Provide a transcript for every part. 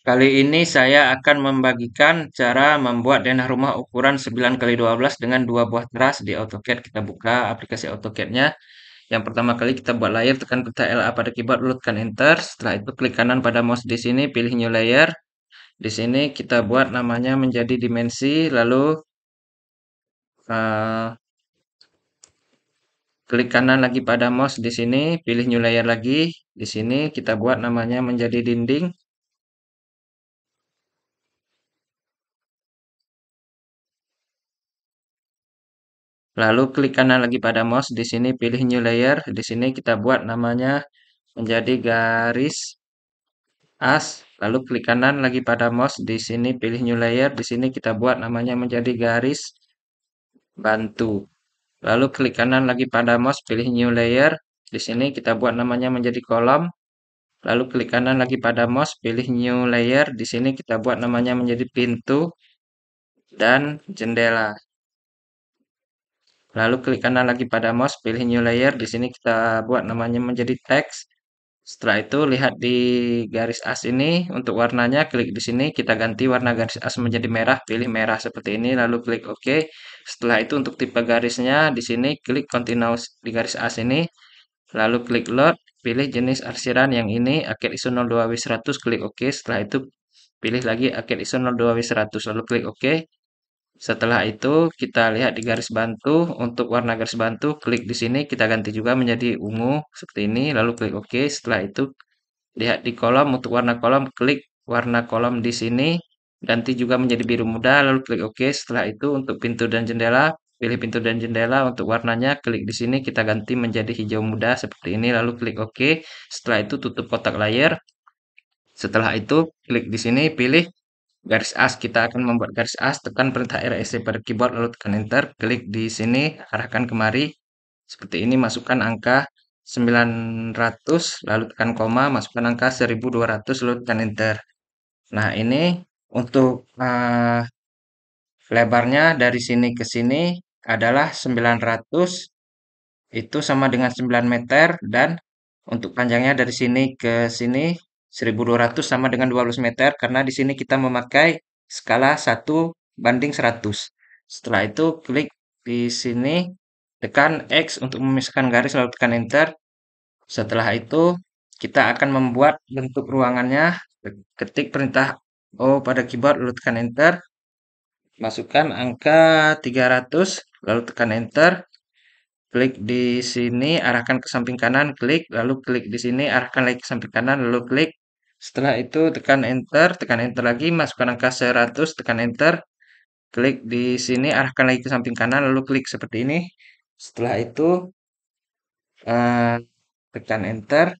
Kali ini saya akan membagikan cara membuat denah rumah ukuran 9 kali 12 dengan dua buah teras di AutoCAD. Kita buka aplikasi AutoCAD-nya. Yang pertama kali kita buat layer, tekan peta LA pada keyboard, lalu tekan Enter. Setelah itu klik kanan pada mouse di sini, pilih New Layer. Di sini kita buat namanya menjadi dimensi, lalu eh, klik kanan lagi pada mouse di sini, pilih New Layer lagi. Di sini kita buat namanya menjadi dinding. Lalu klik kanan lagi pada mouse di sini, pilih New Layer. Di sini kita buat namanya menjadi garis as. Lalu klik kanan lagi pada mouse di sini, pilih New Layer. Di sini kita buat namanya menjadi garis bantu. Lalu klik kanan lagi pada mouse, pilih New Layer. Di sini kita buat namanya menjadi kolom. Lalu klik kanan lagi pada mouse, pilih New Layer. Di sini kita buat namanya menjadi pintu dan jendela. Lalu klik kanan lagi pada mouse, pilih New Layer. Di sini kita buat namanya menjadi teks. Setelah itu lihat di garis as ini untuk warnanya, klik di sini, kita ganti warna garis as menjadi merah, pilih merah seperti ini, lalu klik OK. Setelah itu untuk tipe garisnya di sini klik continuous di garis as ini, lalu klik load, pilih jenis arsiran yang ini ACAD ISO 02W100, klik OK. Setelah itu pilih lagi ACAD ISO 02W100, lalu klik OK. Setelah itu kita lihat di garis bantu, untuk warna garis bantu klik di sini, kita ganti juga menjadi ungu seperti ini, lalu klik OK. Setelah itu lihat di kolom, untuk warna kolom klik warna kolom di sini, ganti juga menjadi biru muda, lalu klik OK. Setelah itu untuk pintu dan jendela, pilih pintu dan jendela, untuk warnanya klik di sini, kita ganti menjadi hijau muda seperti ini, lalu klik OK. Setelah itu tutup kotak layar. Setelah itu klik di sini, pilih garis as. Kita akan membuat garis as, tekan perintah RSC pada keyboard, lalu tekan Enter. Klik di sini, arahkan kemari. Seperti ini, masukkan angka 900, lalu tekan koma, masukkan angka 1200, lalu tekan Enter. Nah, ini untuk lebarnya dari sini ke sini adalah 900, itu sama dengan 9 meter, dan untuk panjangnya dari sini ke sini 1200 sama dengan 12 meter, karena di sini kita memakai skala 1:100. Setelah itu klik di sini, tekan X untuk memisahkan garis, lalu tekan Enter. Setelah itu kita akan membuat bentuk ruangannya. Ketik perintah O pada keyboard, lalu tekan Enter. Masukkan angka 300, lalu tekan Enter. Klik di sini, arahkan ke samping kanan, klik, lalu klik di sini, arahkan lagi ke samping kanan, lalu klik. Setelah itu tekan enter lagi, masukkan angka 100, tekan enter. Klik di sini, arahkan lagi ke samping kanan, lalu klik seperti ini. Setelah itu eh, tekan enter,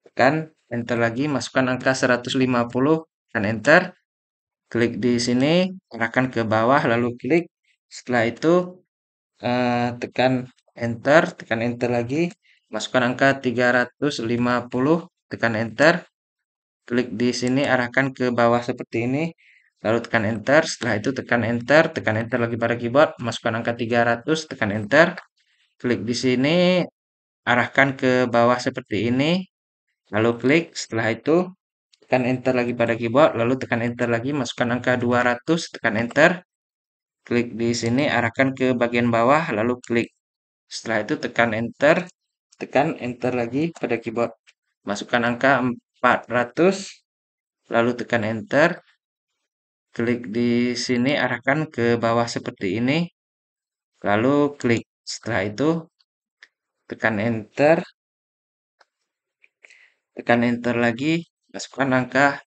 tekan enter lagi, masukkan angka 150, tekan enter. Klik di sini, arahkan ke bawah, lalu klik. Setelah itu tekan enter lagi, masukkan angka 350, tekan enter, klik di sini, arahkan ke bawah seperti ini, lalu tekan enter. Setelah itu tekan enter lagi pada keyboard, masukkan angka 300, tekan enter, klik di sini, arahkan ke bawah seperti ini, lalu klik. Setelah itu tekan enter lagi pada keyboard, lalu tekan enter lagi, masukkan angka 200, tekan enter, klik di sini, arahkan ke bagian bawah, lalu klik. Setelah itu tekan enter lagi pada keyboard. Masukkan angka 400, lalu tekan enter. Klik di sini, arahkan ke bawah seperti ini, lalu klik. Setelah itu tekan enter lagi, masukkan angka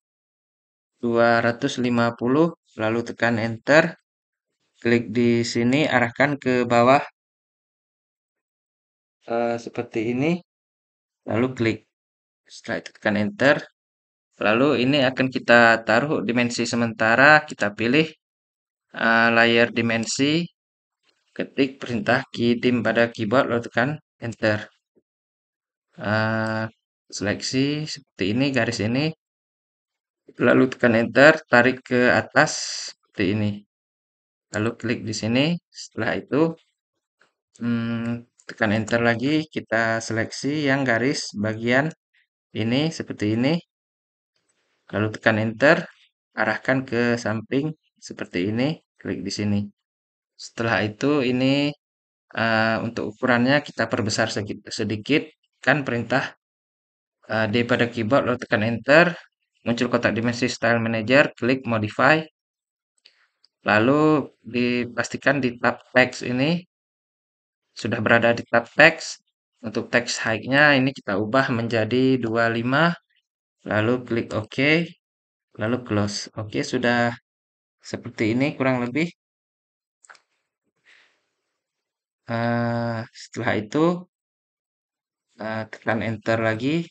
250, lalu tekan enter. Klik di sini, arahkan ke bawah seperti ini, lalu klik. Setelah itu tekan enter. Lalu ini akan kita taruh dimensi sementara, kita pilih layar dimensi, ketik perintah keytim pada keyboard, lalu tekan enter. Eh, Seleksi seperti ini, garis ini, lalu tekan enter, tarik ke atas seperti ini. Lalu klik di sini, setelah itu tekan enter lagi, kita seleksi yang garis bagian ini seperti ini. lalu tekan enter, arahkan ke samping seperti ini, klik di sini. Setelah itu ini untuk ukurannya kita perbesar sedikit, kan perintah D pada keyboard lalu tekan enter, muncul kotak dimensi style manager, klik modify, lalu dipastikan di tab text ini sudah berada di tab text. Untuk text height-nya ini kita ubah menjadi 25, lalu klik OK, lalu close. Oke, sudah seperti ini kurang lebih. Setelah itu tekan enter lagi.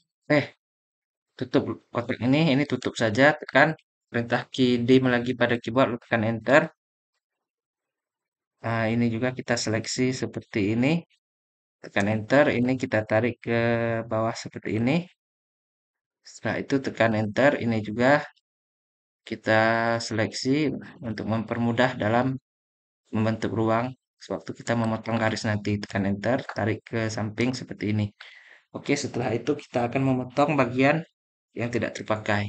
Tutup kotak ini tutup saja. Tekan perintah key D lagi pada keyboard, lalu tekan enter. Nah, ini juga kita seleksi seperti ini. Tekan enter, ini kita tarik ke bawah seperti ini. Setelah itu tekan enter, ini juga kita seleksi untuk mempermudah dalam membentuk ruang. Sewaktu kita memotong garis nanti, tekan enter, tarik ke samping seperti ini. Oke, setelah itu kita akan memotong bagian yang tidak terpakai.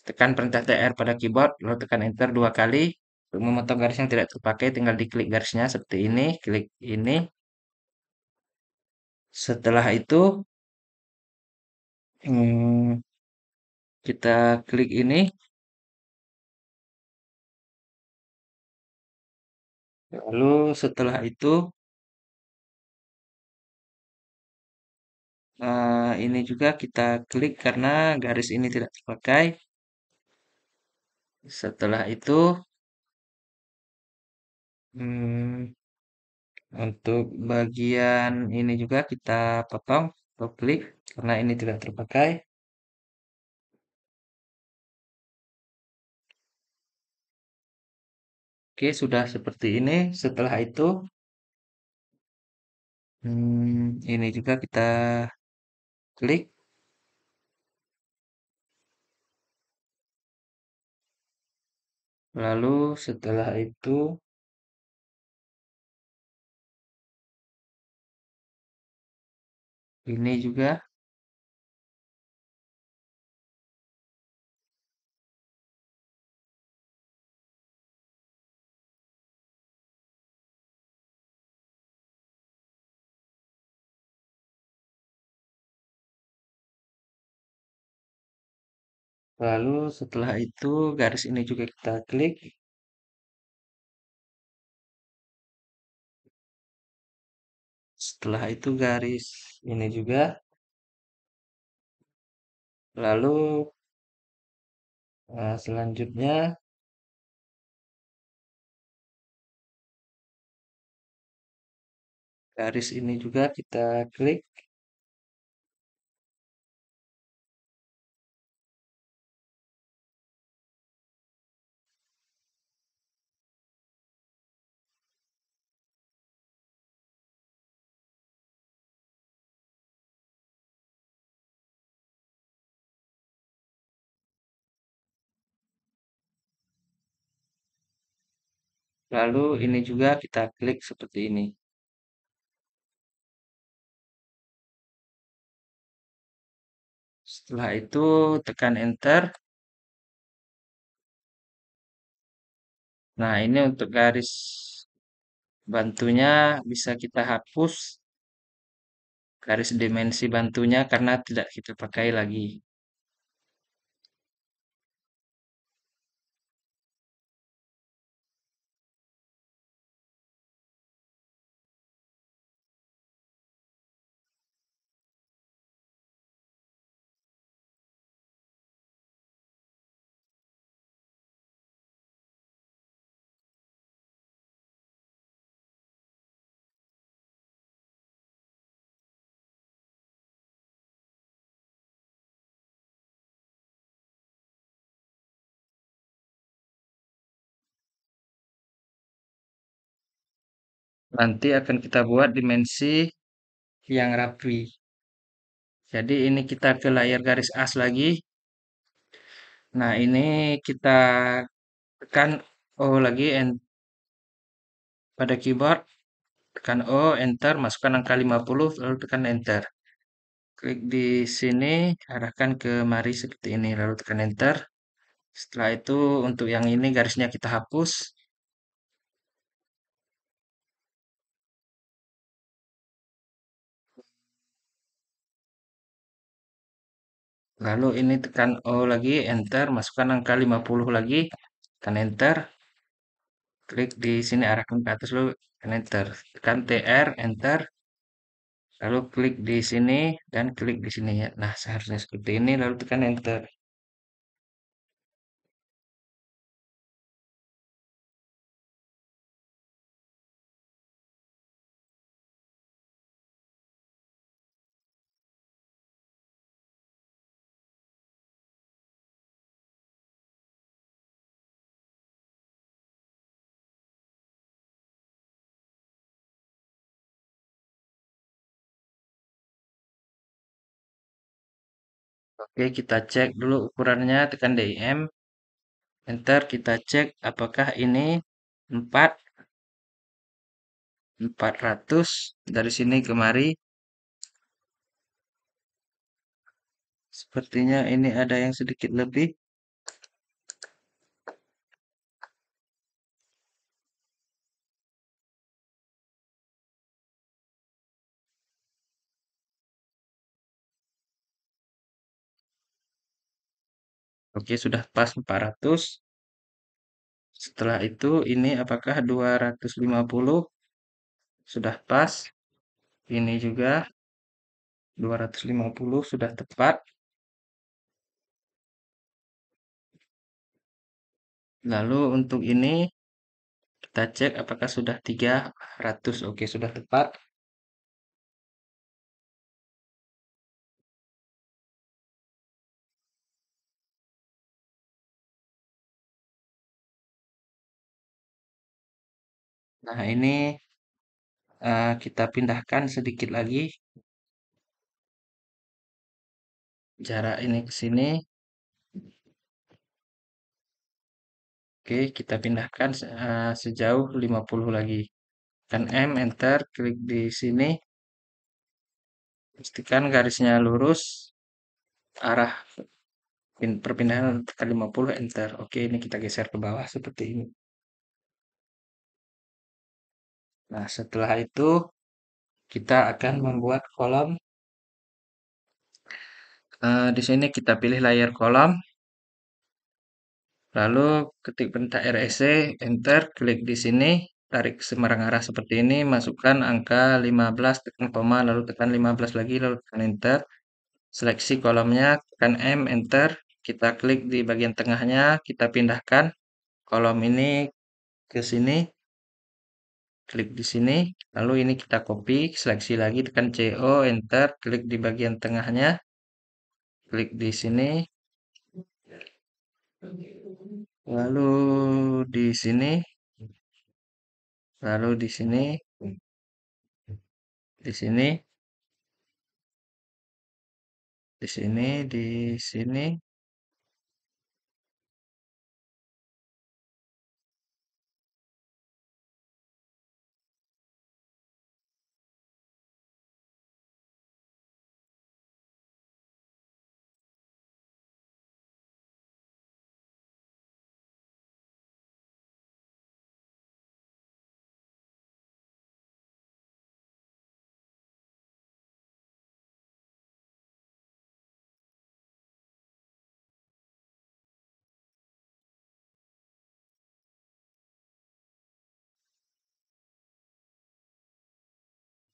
Tekan perintah TR pada keyboard, lalu tekan enter 2 kali. Untuk memotong garis yang tidak terpakai, tinggal diklik garisnya seperti ini, klik ini. Setelah itu, kita klik ini, lalu setelah itu, ini juga kita klik karena garis ini tidak terpakai. Setelah itu, hmm, untuk bagian ini juga kita potong atau klik karena ini tidak terpakai. Oke, sudah seperti ini. Setelah itu, ini juga kita klik. Lalu setelah itu, ini juga. Lalu setelah itu garis ini juga kita klik. Setelah itu garis ini juga. Lalu selanjutnya garis ini juga kita klik. Lalu ini juga kita klik seperti ini. Setelah itu tekan enter. Nah, ini untuk garis bantunya bisa kita hapus garis dimensi bantunya karena tidak kita pakai lagi. Nanti akan kita buat dimensi yang rapi. Jadi ini kita ke layar garis as lagi. Nah, ini kita tekan O lagi pada keyboard. Tekan O, enter, masukkan angka 50, lalu tekan enter. Klik di sini, arahkan ke mari seperti ini, lalu tekan enter. Setelah itu untuk yang ini garisnya kita hapus. Lalu ini tekan O lagi, enter, masukkan angka 50 lagi, tekan enter, klik di sini arahkan ke atas dulu, tekan enter, tekan TR, enter, lalu klik di sini dan klik di sini ya. Nah, seharusnya seperti ini, lalu tekan enter. Oke, kita cek dulu ukurannya, tekan DIM, enter, kita cek apakah ini 4, 400 dari sini kemari. Sepertinya ini ada yang sedikit lebih. Oke, sudah pas 400. Setelah itu ini apakah 250? Sudah pas. Ini juga 250 sudah tepat. Lalu untuk ini kita cek apakah sudah 300. Oke, sudah tepat. Nah, ini kita pindahkan sedikit lagi jarak ini ke sini. Oke, kita pindahkan sejauh 50 lagi. Tekan M, enter, klik di sini. Pastikan garisnya lurus, arah perpindahan tekan 50, enter. Oke, ini kita geser ke bawah seperti ini. Nah, setelah itu kita akan membuat kolom. Di sini kita pilih layar kolom, lalu ketik perintah REC, enter, klik di sini, tarik sembarang arah seperti ini, masukkan angka 15, tekan koma, lalu tekan 15 lagi, lalu tekan enter. Seleksi kolomnya, tekan M, enter. Kita klik di bagian tengahnya, kita pindahkan kolom ini ke sini, klik di sini, lalu ini kita copy, seleksi lagi, tekan CO, enter, klik di bagian tengahnya, klik di sini, lalu di sini, lalu di sini, di sini, di sini, di sini.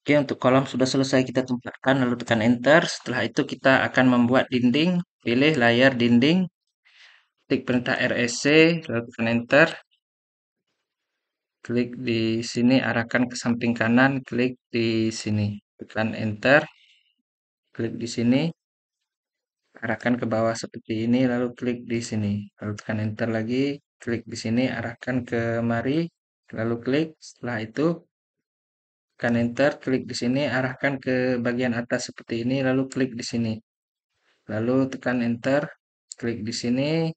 Oke, untuk kolom sudah selesai kita tempatkan, lalu tekan enter. Setelah itu kita akan membuat dinding, pilih layar dinding, klik perintah REC, lalu tekan enter. Klik di sini, arahkan ke samping kanan, klik di sini. Tekan enter, klik di sini, arahkan ke bawah seperti ini, lalu klik di sini. Lalu tekan enter lagi, klik di sini, arahkan ke mari, lalu klik. Setelah itu, tekan enter, klik di sini, arahkan ke bagian atas seperti ini, lalu klik di sini. Lalu tekan enter, klik di sini,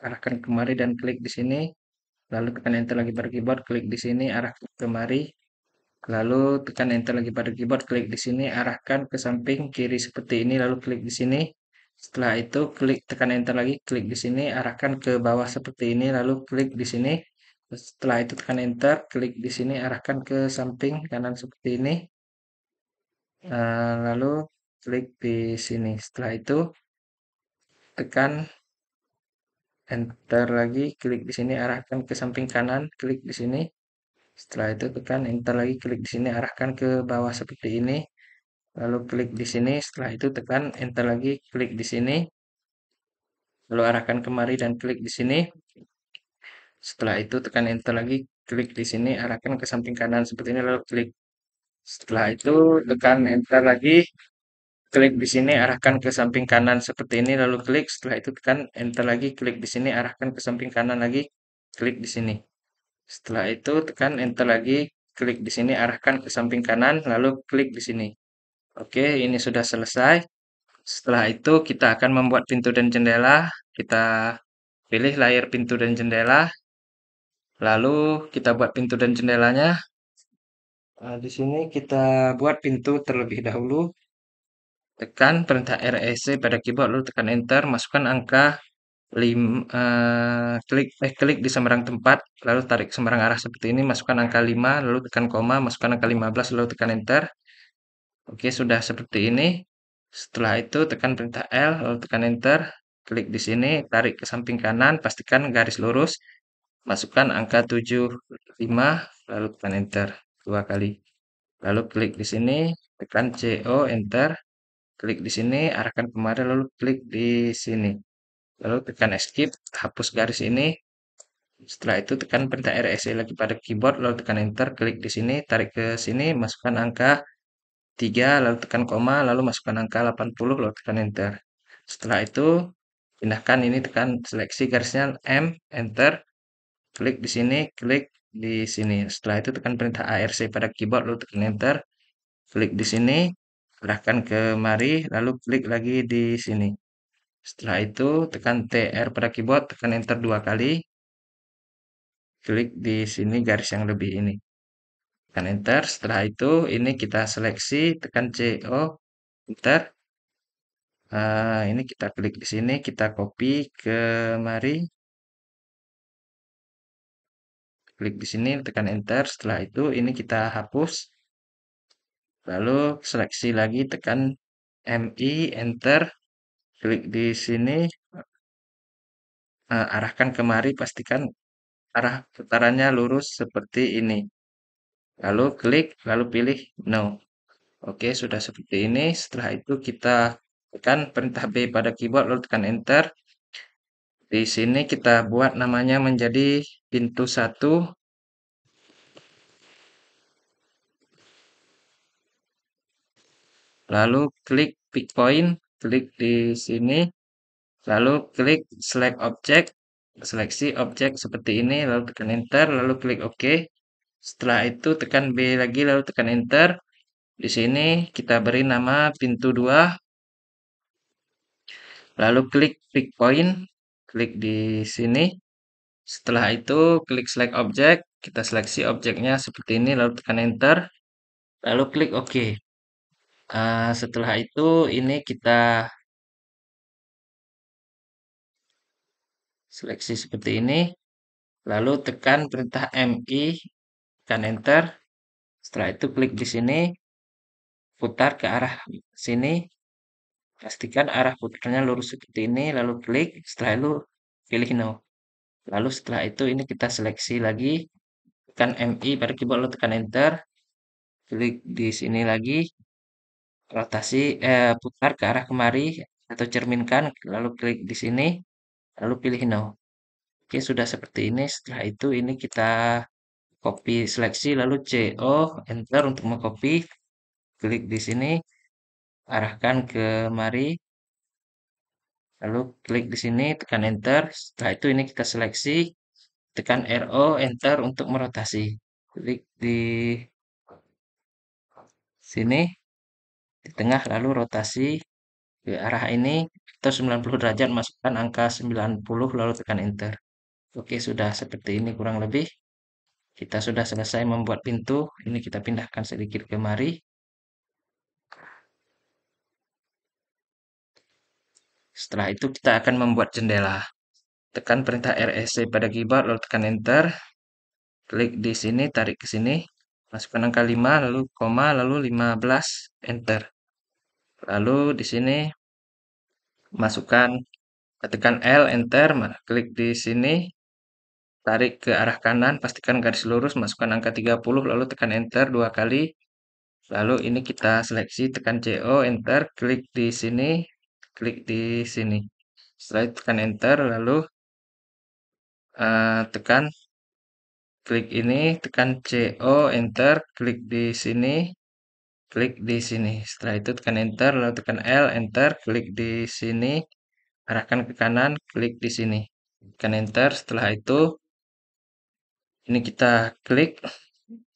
arahkan ke mari dan klik di sini. Lalu tekan enter lagi pada keyboard, klik di sini, arahkan ke mari. Lalu tekan enter lagi pada keyboard, klik di sini, arahkan ke samping kiri seperti ini, lalu klik di sini. Setelah itu klik tekan enter lagi, klik di sini, arahkan ke bawah seperti ini, lalu klik di sini. Setelah itu tekan enter, klik di sini, arahkan ke samping kanan seperti ini. Lalu klik di sini. Setelah itu tekan enter lagi, klik di sini, arahkan ke samping kanan, klik di sini. Setelah itu tekan enter lagi, klik di sini, arahkan ke bawah seperti ini. Lalu klik di sini, setelah itu tekan enter lagi, klik di sini. Lalu arahkan kemari dan klik di sini. Setelah itu tekan enter lagi, klik di sini, arahkan ke samping kanan seperti ini, lalu klik. Setelah itu tekan enter lagi, klik di sini, arahkan ke samping kanan seperti ini, lalu klik. Setelah itu tekan enter lagi, klik di sini, arahkan ke samping kanan lagi, klik di sini. Setelah itu tekan enter lagi, klik di sini, arahkan ke samping kanan, lalu klik di sini. Oke, ini sudah selesai. Setelah itu kita akan membuat pintu dan jendela. Kita pilih layar pintu dan jendela. Lalu kita buat pintu dan jendelanya. Di sini kita buat pintu terlebih dahulu. Tekan perintah REC pada keyboard, lalu tekan enter, masukkan angka klik di sembarang tempat, lalu tarik sembarang arah seperti ini, masukkan angka 5, lalu tekan koma, masukkan angka 15, lalu tekan enter. Oke, sudah seperti ini. Setelah itu tekan perintah L, lalu tekan enter, klik di sini, tarik ke samping kanan, pastikan garis lurus, masukkan angka 75, lalu tekan enter dua kali. Lalu klik di sini, tekan CO, enter, klik di sini, arahkan kemari, lalu klik di sini. Lalu tekan escape, hapus garis ini. Setelah itu tekan perintah RSC lagi pada keyboard, lalu tekan enter, klik di sini, tarik ke sini, masukkan angka 3, lalu tekan koma, lalu masukkan angka 80, lalu tekan enter. Setelah itu pindahkan ini, tekan seleksi garisnya M, enter, klik di sini, klik di sini. Setelah itu tekan perintah ARC pada keyboard, lalu tekan enter, klik di sini, arahkan ke mari, lalu klik lagi di sini. Setelah itu tekan TR pada keyboard, tekan enter dua kali, klik di sini garis yang lebih ini. Tekan enter, setelah itu ini kita seleksi, tekan CO, enter. Ini kita klik di sini, kita copy ke mari, klik di sini, tekan enter. Setelah itu ini kita hapus, lalu seleksi lagi, tekan MI, enter, klik di sini, arahkan ke mari, pastikan arah putarannya lurus seperti ini. Lalu klik, lalu pilih no. Oke, sudah seperti ini. Setelah itu kita tekan perintah B pada keyboard, lalu tekan enter. Di sini kita buat namanya menjadi pintu 1. Lalu klik pick point, klik di sini. Lalu klik select object, seleksi objek seperti ini, lalu tekan enter, lalu klik OK. Setelah itu tekan B lagi, lalu tekan enter. Di sini kita beri nama pintu 2. Lalu klik pick point, klik di sini. Setelah itu klik select object, kita seleksi objeknya seperti ini, lalu tekan enter, lalu klik OK. Setelah itu ini kita seleksi seperti ini, lalu tekan perintah MI, tekan enter. Setelah itu klik di sini, putar ke arah sini, pastikan arah putarnya lurus seperti ini, lalu klik. Setelah itu pilih no. Lalu setelah itu ini kita seleksi lagi, tekan MI pada keyboard, lalu tekan enter. Klik di sini lagi, rotasi putar ke arah kemari atau cerminkan, lalu klik di sini, lalu pilih no. Oke, sudah seperti ini. Setelah itu ini kita copy seleksi, lalu CO, enter untuk mengcopy. Klik di sini, arahkan ke mari, lalu klik di sini, tekan enter. Setelah itu ini kita seleksi, tekan RO, enter untuk merotasi. Klik di sini, di tengah, lalu rotasi ke arah ini atau 90 derajat, masukkan angka 90 lalu tekan enter. Oke, sudah seperti ini kurang lebih. Kita sudah selesai membuat pintu. Ini kita pindahkan sedikit ke mari. Setelah itu kita akan membuat jendela. Tekan perintah REC pada keyboard, lalu tekan Enter. Klik di sini, tarik ke sini. Masukkan angka 5, lalu koma, lalu 15, Enter. Lalu di sini masukkan, tekan L, Enter. Klik di sini, tarik ke arah kanan, pastikan garis lurus, masukkan angka 30, lalu tekan Enter 2 kali. Lalu ini kita seleksi, tekan CO, Enter, klik di sini, klik di sini. Setelah itu tekan Enter, lalu tekan, klik ini, tekan CO, Enter, klik di sini, klik di sini. Setelah itu tekan Enter, lalu tekan L, Enter, klik di sini, arahkan ke kanan, klik di sini. Tekan Enter, setelah itu ini kita klik,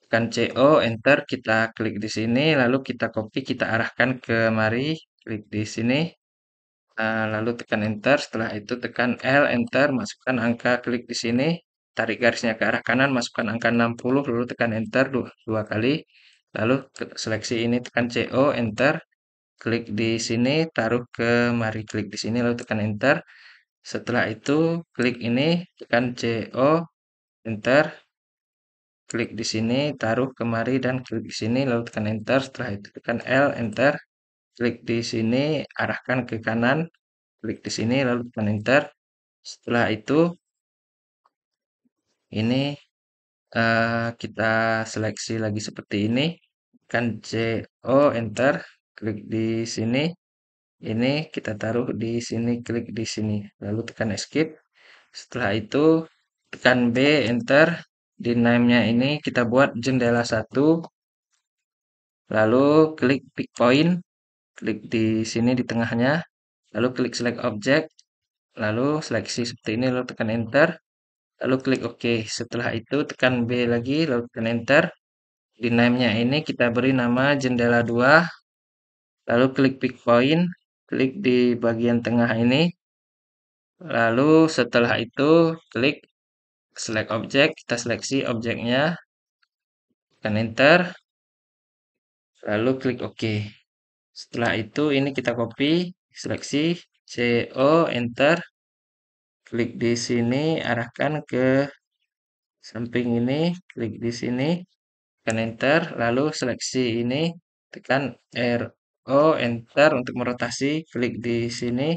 tekan CO, Enter, kita klik di sini, lalu kita copy, kita arahkan ke mari, klik di sini, lalu tekan Enter, setelah itu tekan L, Enter, masukkan angka, klik di sini, tarik garisnya ke arah kanan, masukkan angka 60, lalu tekan Enter 2 kali, lalu seleksi ini, tekan CO, Enter, klik di sini, taruh ke mari, klik di sini, lalu tekan Enter, setelah itu klik ini, tekan CO, Enter, klik di sini, taruh kemari dan klik di sini, lalu tekan Enter. Setelah itu tekan L, Enter. Klik di sini, arahkan ke kanan, klik di sini, lalu tekan Enter. Setelah itu, ini kita seleksi lagi seperti ini. Tekan CO, Enter. Klik di sini. Ini kita taruh di sini, klik di sini. Lalu tekan Escape. Setelah itu, tekan B, Enter. Di name-nya ini kita buat jendela 1. Lalu klik pick point, klik di sini di tengahnya, lalu klik select object, lalu seleksi seperti ini, lalu tekan enter, lalu klik OK. Setelah itu tekan B lagi, lalu tekan enter. Di name-nya ini kita beri nama jendela 2, lalu klik pick point, klik di bagian tengah ini, lalu setelah itu klik select object, kita seleksi objeknya, tekan enter, lalu klik OK. Setelah itu ini kita copy, seleksi, CO, enter, klik di sini, arahkan ke samping ini, klik di sini, tekan enter, lalu seleksi ini, tekan RO, enter untuk merotasi, klik di sini,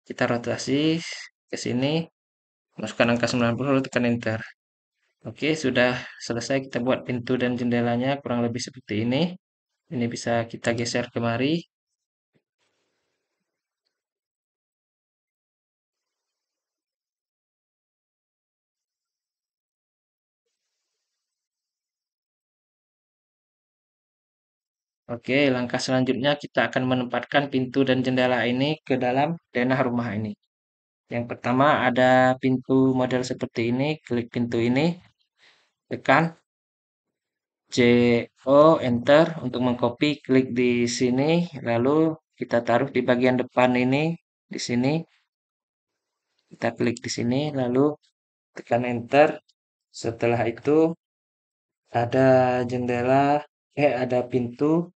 kita rotasi ke sini, masukkan angka 90, lalu tekan enter. Oke, sudah selesai kita buat pintu dan jendelanya, kurang lebih seperti ini. Ini bisa kita geser kemari. Oke, langkah selanjutnya kita akan menempatkan pintu dan jendela ini ke dalam denah rumah ini. Yang pertama ada pintu model seperti ini, klik pintu ini, tekan CO, enter untuk mengcopy, klik di sini, lalu kita taruh di bagian depan ini, di sini, kita klik di sini, lalu tekan enter. Setelah itu ada jendela, ada pintu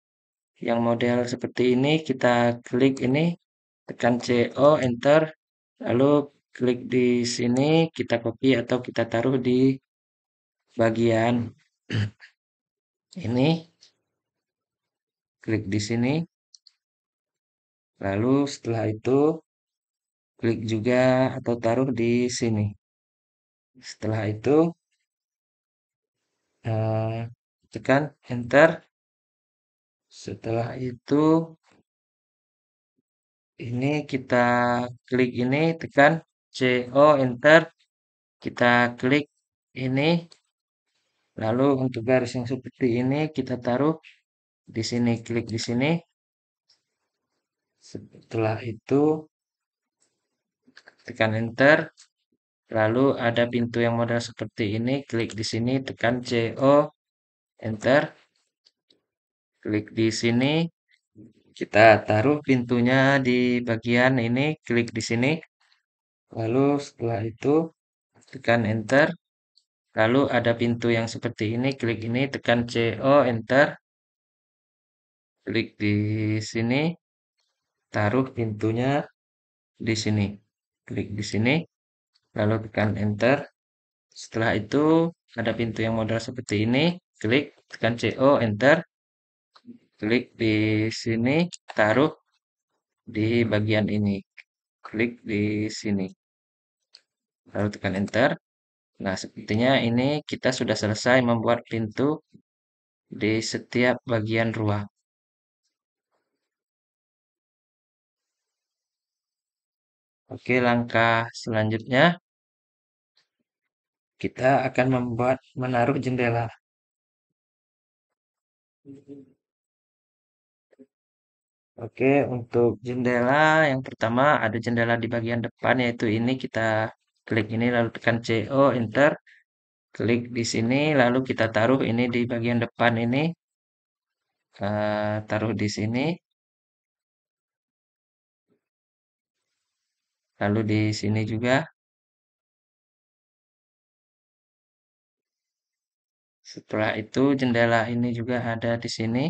yang model seperti ini, kita klik ini, tekan CO, enter, lalu klik di sini, kita copy atau kita taruh di bagian ini, klik di sini, lalu setelah itu klik juga atau taruh di sini. Setelah itu tekan enter. Setelah itu ini kita klik ini, tekan CO, enter, kita klik ini. Lalu untuk garis yang seperti ini kita taruh di sini, klik di sini. Setelah itu tekan enter. Lalu ada pintu yang model seperti ini, klik di sini, tekan CO, enter. Klik di sini, kita taruh pintunya di bagian ini, klik di sini. Lalu setelah itu tekan enter. Lalu ada pintu yang seperti ini, klik ini, tekan CO, enter. Klik di sini, taruh pintunya di sini. Klik di sini, lalu tekan enter. Setelah itu ada pintu yang modal seperti ini. Klik, tekan CO, enter. Klik di sini, taruh di bagian ini. Klik di sini, lalu tekan enter. Nah, sepertinya ini kita sudah selesai membuat pintu di setiap bagian ruang. Oke, langkah selanjutnya kita akan menaruh jendela. Oke, untuk jendela yang pertama ada jendela di bagian depan yaitu ini kita klik ini lalu tekan CO, enter. Klik di sini lalu kita taruh ini di bagian depan ini, taruh di sini, lalu di sini juga. Setelah itu jendela ini juga ada di sini.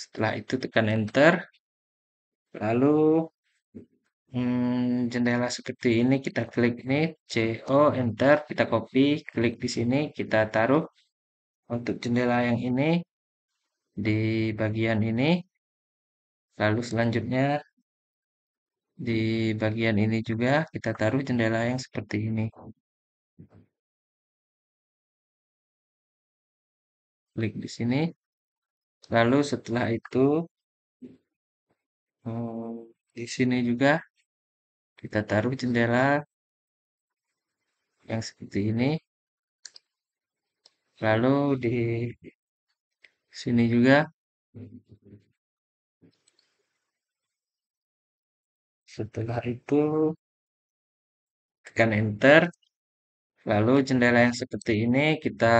Setelah itu tekan enter. Lalu jendela seperti ini kita klik ini CO, enter, kita copy, klik di sini, kita taruh untuk jendela yang ini di bagian ini. Lalu selanjutnya di bagian ini juga kita taruh jendela yang seperti ini. Klik di sini. Lalu setelah itu di sini juga kita taruh jendela yang seperti ini. Lalu di sini juga. Setelah itu tekan enter. Lalu jendela yang seperti ini kita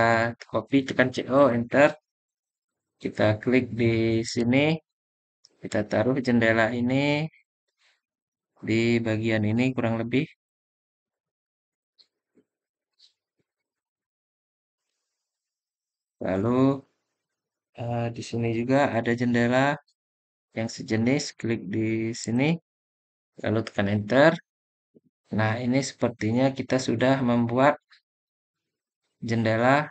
copy, tekan CO, enter. Kita klik di sini, kita taruh jendela ini di bagian ini kurang lebih. Lalu di sini juga ada jendela yang sejenis, klik di sini, lalu tekan enter. Nah, ini sepertinya kita sudah membuat jendela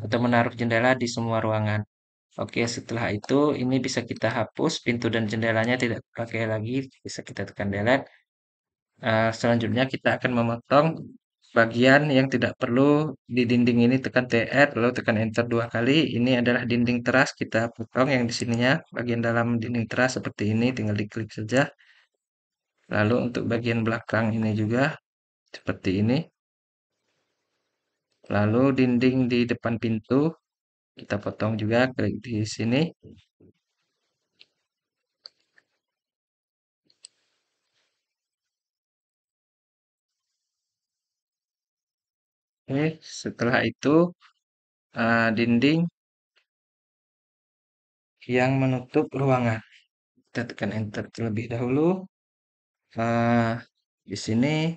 atau menaruh jendela di semua ruangan. Oke, setelah itu ini bisa kita hapus pintu dan jendelanya tidak pakai lagi, bisa kita tekan delete. Selanjutnya kita akan memotong bagian yang tidak perlu di dinding ini, tekan TR lalu tekan enter 2 kali. Ini adalah dinding teras, kita potong yang di sininya bagian dalam dinding teras seperti ini, tinggal diklik saja. Lalu untuk bagian belakang ini juga seperti ini. Lalu dinding di depan pintu kita potong juga, klik di sini. Oke, setelah itu dinding yang menutup ruangan. Kita tekan enter terlebih dahulu. Di sini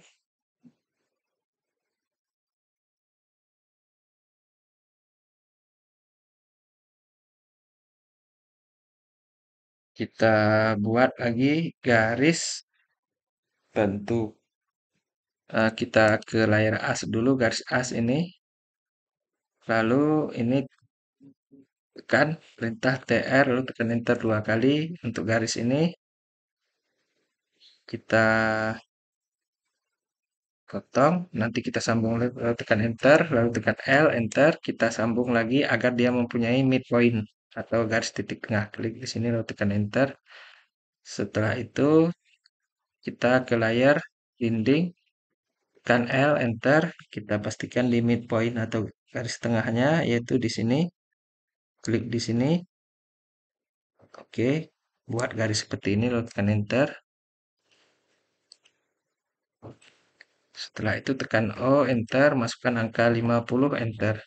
kita buat lagi garis bentuk. Kita ke layar as dulu, garis as ini. Lalu ini tekan perintah TR, lalu tekan enter 2 kali. Untuk garis ini kita potong, nanti kita sambung lalu tekan enter, lalu tekan L, enter, kita sambung lagi agar dia mempunyai midpoint atau garis titik tengah. Klik di sini lalu tekan enter. Setelah itu kita ke layar dinding, tekan L, enter, kita pastikan di midpoint atau garis tengahnya yaitu di sini. Klik di sini. Oke, buat garis seperti ini lalu tekan enter. Setelah itu tekan O, enter, masukkan angka 50, enter.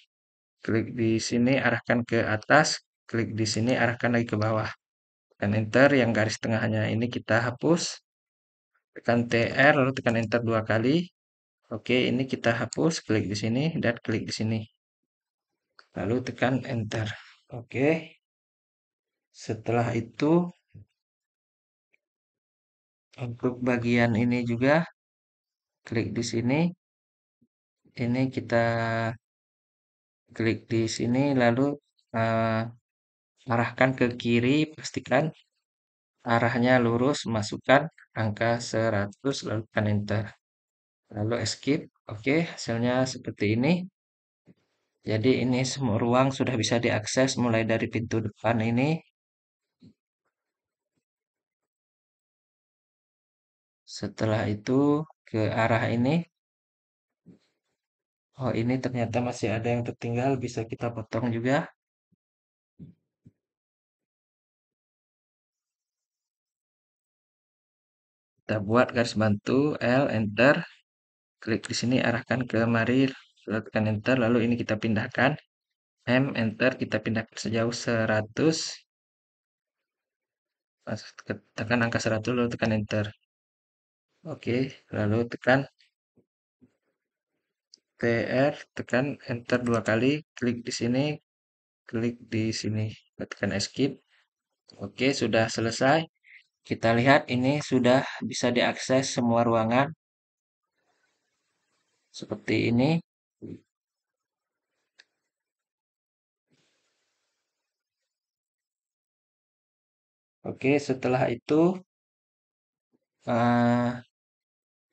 Klik di sini, arahkan ke atas, klik di sini, arahkan lagi ke bawah. Tekan enter, yang garis tengahnya ini kita hapus. Tekan TR, lalu tekan enter 2 kali. Oke, ini kita hapus, klik di sini, dan klik di sini. Lalu tekan enter. Oke, Setelah itu, untuk bagian ini juga, klik di sini. Ini kita klik di sini, lalu eh, arahkan ke kiri, pastikan arahnya lurus, masukkan angka 100, lalu tekan enter. Lalu escape, oke, hasilnya seperti ini. Jadi ini semua ruang sudah bisa diakses mulai dari pintu depan ini. Setelah itu ke arah ini. Oh, ini ternyata masih ada yang tertinggal, bisa kita potong juga. Kita buat garis bantu L, enter. Klik di sini, arahkan ke mari, lalu tekan enter, lalu ini kita pindahkan. M, enter, kita pindahkan sejauh 100. Tekan angka 100, lalu tekan enter. Oke, lalu tekan TR, tekan enter dua kali, klik di sini, klik di sini, tekan escape. Oke, sudah selesai. Kita lihat ini sudah bisa diakses semua ruangan seperti ini. Oke, setelah itu eh,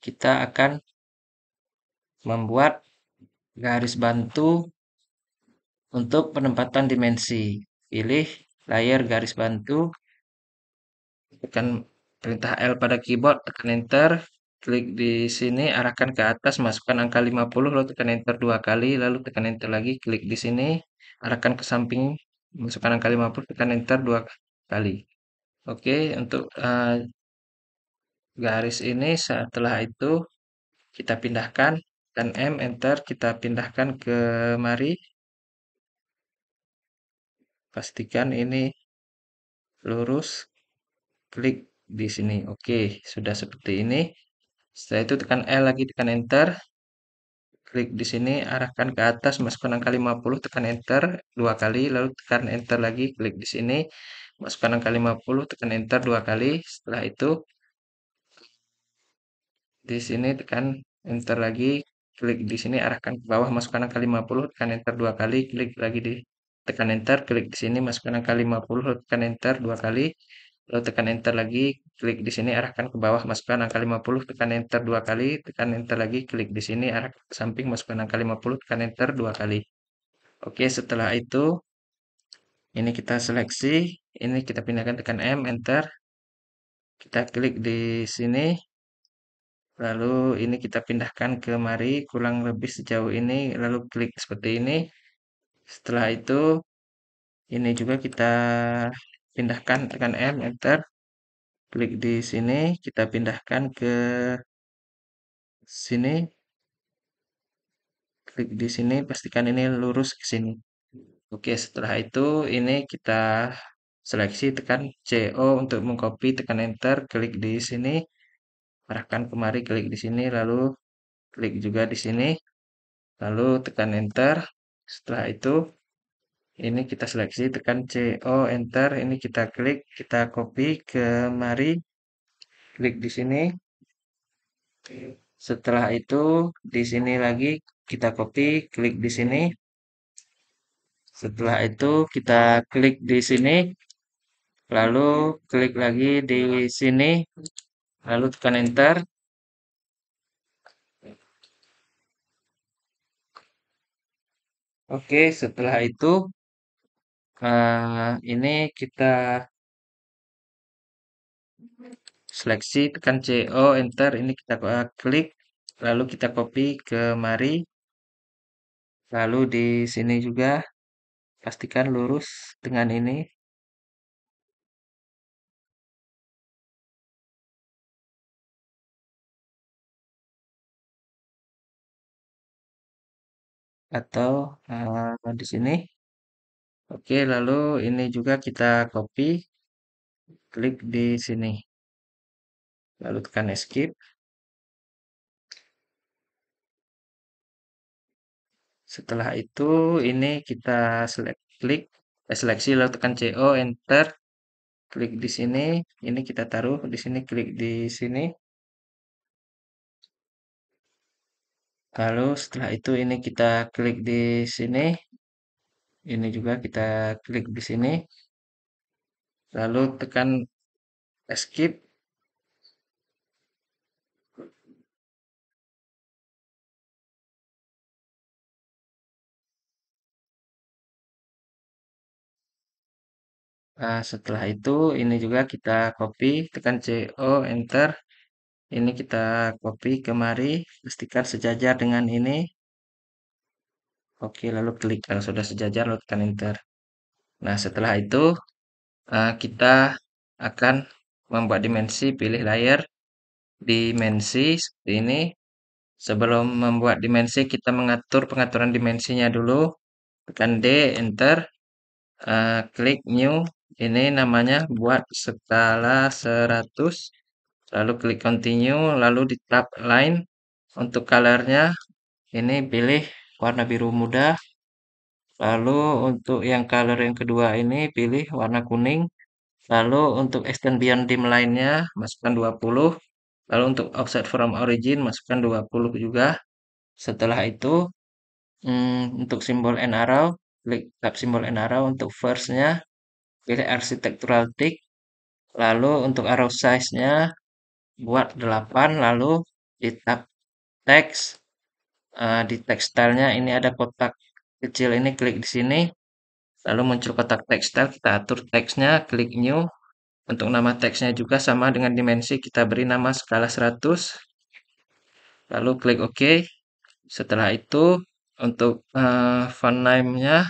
kita akan membuat garis bantu untuk penempatan dimensi. Pilih layar garis bantu, tekan perintah L pada keyboard, tekan enter, klik di sini, arahkan ke atas, masukkan angka 50, lalu tekan enter dua kali, lalu tekan enter lagi, klik di sini, arahkan ke samping, masukkan angka 50, tekan enter dua kali. Oke, untuk garis ini setelah itu kita pindahkan, dan M, enter, kita pindahkan ke mari, pastikan ini lurus, klik di sini. Oke, sudah seperti ini. Setelah itu tekan L lagi, tekan enter. Klik di sini, arahkan ke atas, masukkan angka 50, tekan enter dua kali, lalu tekan enter lagi, klik di sini, masukkan angka 50, tekan enter dua kali. Setelah itu, di sini tekan enter lagi, klik di sini, arahkan ke bawah, masukkan angka 50, tekan enter dua kali, klik lagi di tekan enter, klik di sini, masukkan angka 50, lalu tekan enter dua kali, lalu tekan enter lagi, klik di sini, arahkan ke bawah, masukkan angka 50, tekan enter dua kali, tekan enter lagi, klik di sini, arahkan ke samping, masukkan angka 50, tekan enter dua kali. Oke, setelah itu ini kita seleksi, ini kita pindahkan, tekan M, enter. Kita klik di sini, lalu ini kita pindahkan ke mari, kurang lebih sejauh ini, lalu klik seperti ini. Setelah itu ini juga kita pindahkan, tekan M, enter. Klik di sini, kita pindahkan ke sini, klik di sini, pastikan ini lurus ke sini. Oke, setelah itu ini kita seleksi, tekan CO untuk mengcopy, tekan enter, klik di sini, arahkan kemari, klik di sini, lalu klik juga di sini, lalu tekan enter. Setelah itu ini kita seleksi, tekan CO, enter, ini kita klik, kita copy ke mari, klik di sini. Setelah itu di sini lagi kita copy, klik di sini. Setelah itu kita klik di sini, lalu klik lagi di sini, lalu tekan enter. Oke, setelah itu ini kita seleksi, tekan CO, enter, ini kita klik, lalu kita copy ke mari, lalu di sini juga pastikan lurus dengan ini, atau di sini. Oke, lalu ini juga kita copy, klik di sini, lalu tekan escape. Setelah itu ini kita klik, seleksi lalu tekan CO, enter. klik di sini, ini kita taruh di sini, klik di sini. Lalu setelah itu ini kita klik di sini, ini juga kita klik di sini, lalu tekan escape. Nah, setelah itu ini juga kita copy, tekan CO, enter. Ini kita copy kemari, pastikan sejajar dengan ini. Oke, lalu klik kalau sudah sejajar, lalu tekan enter. Nah, setelah itu kita akan membuat dimensi, pilih layer, dimensi seperti ini. Sebelum membuat dimensi, kita mengatur pengaturan dimensinya dulu. Tekan D, enter, klik new. Ini namanya buat skala 100. Lalu klik continue, lalu di tab line. Untuk colornya, ini pilih warna biru muda. Lalu untuk yang color yang kedua ini pilih warna kuning. Lalu untuk extend beyond dim line-nya masukkan 20. Lalu untuk offset from origin masukkan 20 juga. Setelah itu untuk simbol and arrow, klik tab simbol and arrow. Untuk first-nya pilih architectural tick. Lalu untuk arrow size-nya buat 8. Lalu di tab text, di text style-nya ini ada kotak kecil ini, klik di sini. Lalu muncul kotak text style, kita atur teksnya, klik new. Untuk nama teksnya juga sama dengan dimensi, kita beri nama skala 100. Lalu klik OK. Setelah itu untuk font name-nya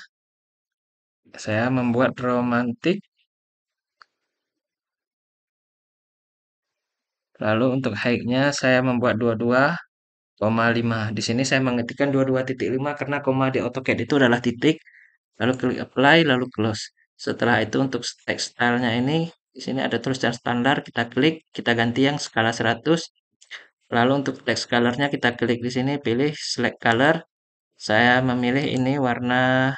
saya membuat romantik. Lalu untuk height-nya saya membuat 22,5. Di sini saya mengetikkan 22,5 karena koma di AutoCAD itu adalah titik. Lalu klik apply, lalu close. Setelah itu untuk text style-nya ini di sini ada tulisan standar, kita klik, kita ganti yang skala 100. Lalu untuk text color-nya kita klik di sini, pilih select color. Saya memilih ini warna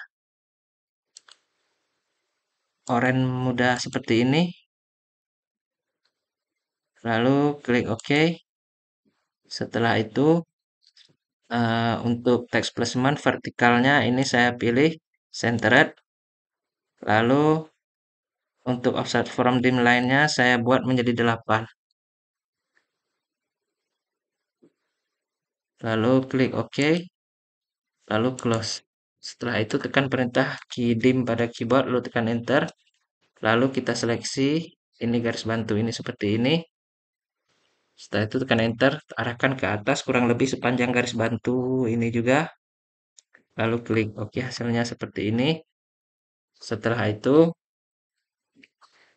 oranye muda seperti ini. Lalu klik OK. Setelah itu untuk text placement vertikalnya ini saya pilih centered. Lalu untuk offset from dim line-nya saya buat menjadi 8. Lalu klik OK. Lalu close. Setelah itu tekan perintah key dim pada keyboard, lalu tekan enter. Lalu kita seleksi ini garis bantu ini seperti ini. Setelah itu tekan enter, arahkan ke atas kurang lebih sepanjang garis bantu ini juga. Lalu klik OK, hasilnya seperti ini. Setelah itu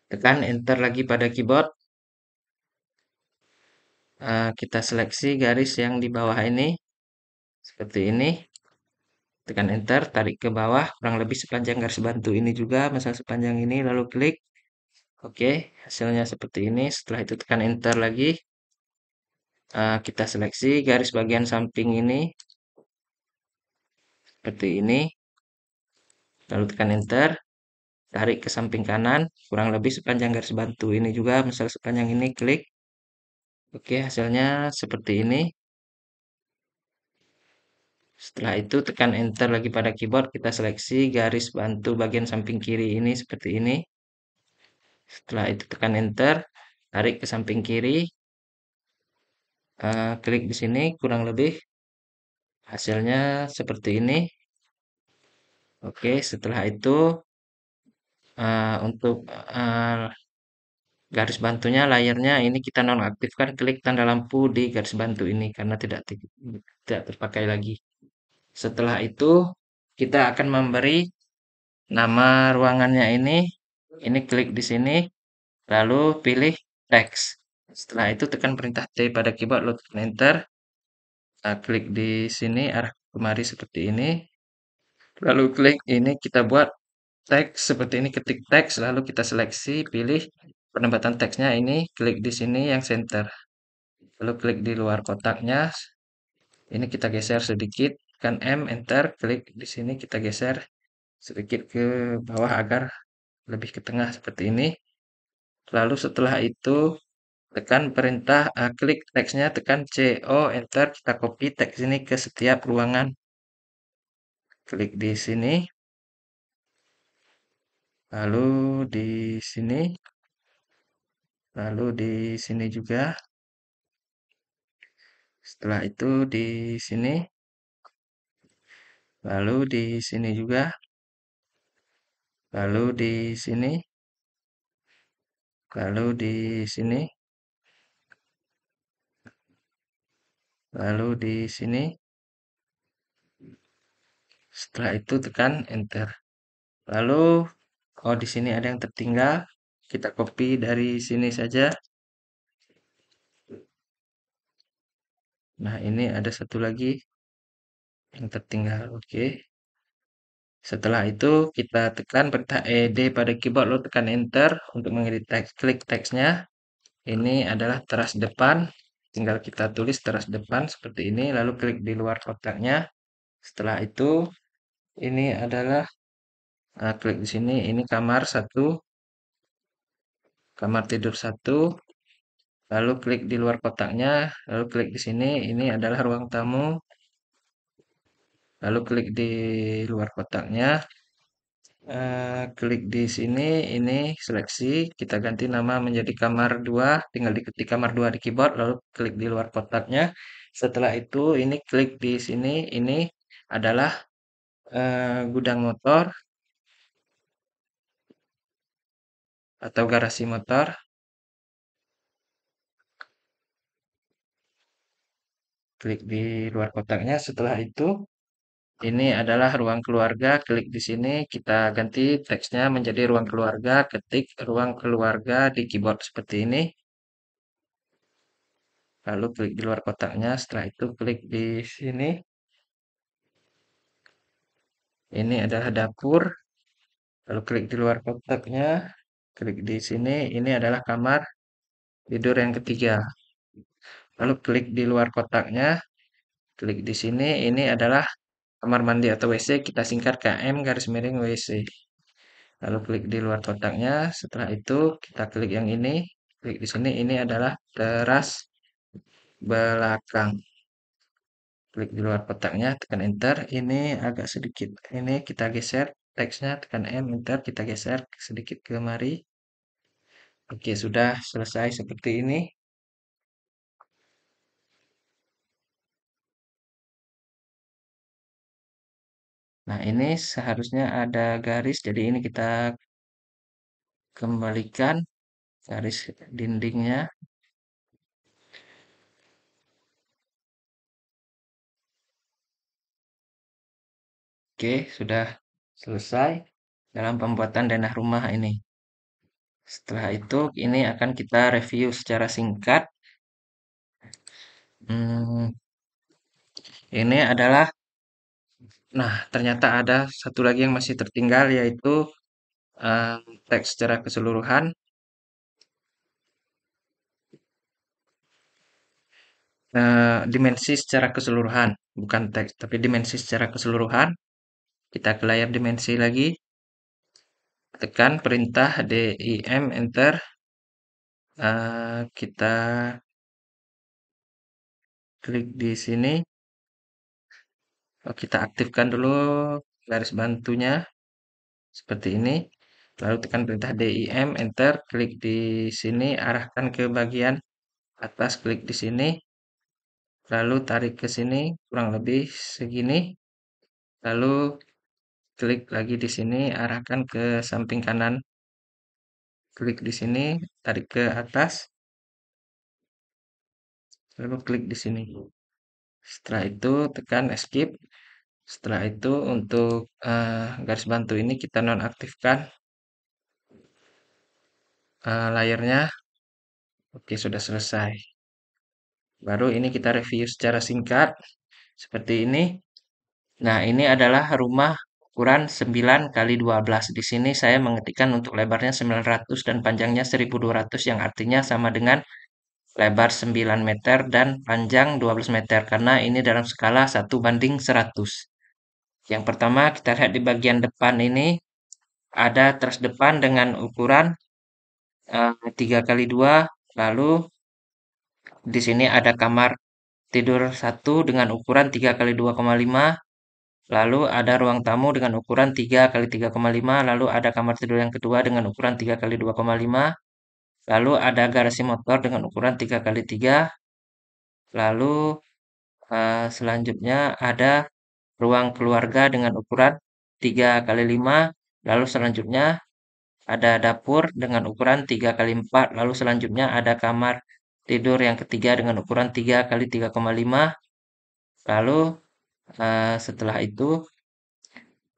tekan enter lagi pada keyboard. Kita seleksi garis yang di bawah ini seperti ini. Tekan enter, tarik ke bawah kurang lebih sepanjang garis bantu ini juga, misal sepanjang ini, lalu klik Oke, hasilnya seperti ini. Setelah itu tekan enter lagi. Kita seleksi garis bagian samping ini seperti ini. Lalu tekan enter, tarik ke samping kanan, kurang lebih sepanjang garis bantu ini juga, misal sepanjang ini, klik. Oke, hasilnya seperti ini. Setelah itu tekan enter lagi pada keyboard, kita seleksi garis bantu bagian samping kiri ini seperti ini. Setelah itu tekan enter, tarik ke samping kiri, klik di sini, kurang lebih hasilnya seperti ini. Oke, setelah itu untuk garis bantunya, layarnya ini kita nonaktifkan, klik tanda lampu di garis bantu ini karena tidak terpakai lagi. Setelah itu kita akan memberi nama ruangannya ini klik di sini, lalu pilih teks. Setelah itu tekan perintah T pada keyboard, lalu tekan enter, klik di sini arah kemari seperti ini, lalu klik ini kita buat teks seperti ini, ketik teks, lalu kita seleksi, pilih penempatan teksnya ini, klik di sini yang center. Lalu klik di luar kotaknya, ini kita geser sedikit, tekan M, enter, klik di sini kita geser sedikit ke bawah agar lebih ke tengah seperti ini. Lalu setelah itu tekan perintah klik teksnya, tekan CO, enter, kita copy teks ini ke setiap ruangan. Klik di sini, lalu di sini, lalu di sini juga. Setelah itu di sini, lalu di sini juga, lalu di sini, lalu di sini, lalu di sini. Setelah itu tekan enter. Lalu, oh di sini ada yang tertinggal. Kita copy dari sini saja. Nah, ini ada satu lagi yang tertinggal. Oke. Setelah itu kita tekan perintah ED pada keyboard lalu tekan enter untuk mengedit teks. Klik teksnya. Ini adalah teras depan. Tinggal kita tulis teras depan seperti ini lalu klik di luar kotaknya. Setelah itu ini adalah klik di sini ini kamar satu, kamar tidur satu, lalu klik di luar kotaknya, lalu klik di sini ini adalah ruang tamu, lalu klik di luar kotaknya. Klik di sini, ini seleksi, kita ganti nama menjadi kamar 2, tinggal diketik kamar 2 di keyboard, lalu klik di luar kotaknya. Setelah itu, ini klik di sini, ini adalah gudang motor atau garasi motor. Klik di luar kotaknya. Setelah itu, ini adalah ruang keluarga. Klik di sini, kita ganti teksnya menjadi ruang keluarga. Ketik ruang keluarga di keyboard seperti ini. Lalu klik di luar kotaknya. Setelah itu klik di sini. Ini adalah dapur. Lalu klik di luar kotaknya. Klik di sini. Ini adalah kamar tidur yang ketiga. Lalu klik di luar kotaknya. Klik di sini. Ini adalah kamar mandi atau WC. Kita singkat KM garis miring WC. Lalu klik di luar kotaknya. Setelah itu kita klik yang ini. Klik di sini. Ini adalah teras belakang. Klik di luar kotaknya, tekan enter. Ini agak sedikit. Ini kita geser teksnya, tekan M, enter. Kita geser sedikit kemari. Oke, sudah selesai seperti ini. Nah, ini seharusnya ada garis. Jadi ini kita kembalikan garis dindingnya. Oke, sudah selesai dalam pembuatan denah rumah ini. Setelah itu, ini akan kita review secara singkat. Hmm, ini adalah, nah ternyata ada satu lagi yang masih tertinggal yaitu eh, teks secara keseluruhan. Dimensi secara keseluruhan, bukan teks, tapi dimensi secara keseluruhan. Kita ke layar dimensi lagi, tekan perintah DIM, enter. Kita klik di sini. Kita aktifkan dulu garis bantunya seperti ini. Lalu tekan perintah DIM, enter. Klik di sini, arahkan ke bagian atas, klik di sini. Lalu tarik ke sini, kurang lebih segini. Lalu klik lagi di sini, arahkan ke samping kanan. Klik di sini, tarik ke atas, lalu klik di sini. Setelah itu tekan escape. Setelah itu untuk garis bantu ini kita nonaktifkan layarnya. Oke, sudah selesai. Baru ini kita review secara singkat seperti ini. Nah, ini adalah rumah ukuran 9 kali 12. Di sini saya mengetikkan untuk lebarnya 900 dan panjangnya 1200 yang artinya sama dengan lebar 9 meter dan panjang 12 meter karena ini dalam skala 1:100. Yang pertama kita lihat di bagian depan ini ada teras depan dengan ukuran 3 kali 2, lalu di sini ada kamar tidur satu dengan ukuran 3 kali 2,5, lalu ada ruang tamu dengan ukuran 3 kali 3,5, lalu ada kamar tidur yang kedua dengan ukuran 3 kali 2,5, lalu ada garasi motor dengan ukuran 3 kali 3, lalu selanjutnya ada ruang keluarga dengan ukuran 3 kali 5, lalu selanjutnya ada dapur dengan ukuran 3 kali 4, lalu selanjutnya ada kamar tidur yang ketiga dengan ukuran 3 kali 3,5, lalu setelah itu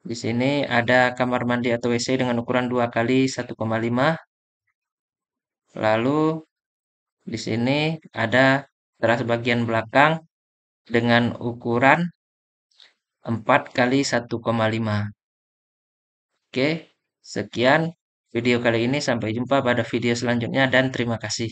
di sini ada kamar mandi atau WC dengan ukuran 2 kali 1,5, lalu di sini ada teras bagian belakang dengan ukuran 4 kali 1,5. Oke, sekian video kali ini. Sampai jumpa pada video selanjutnya dan terima kasih.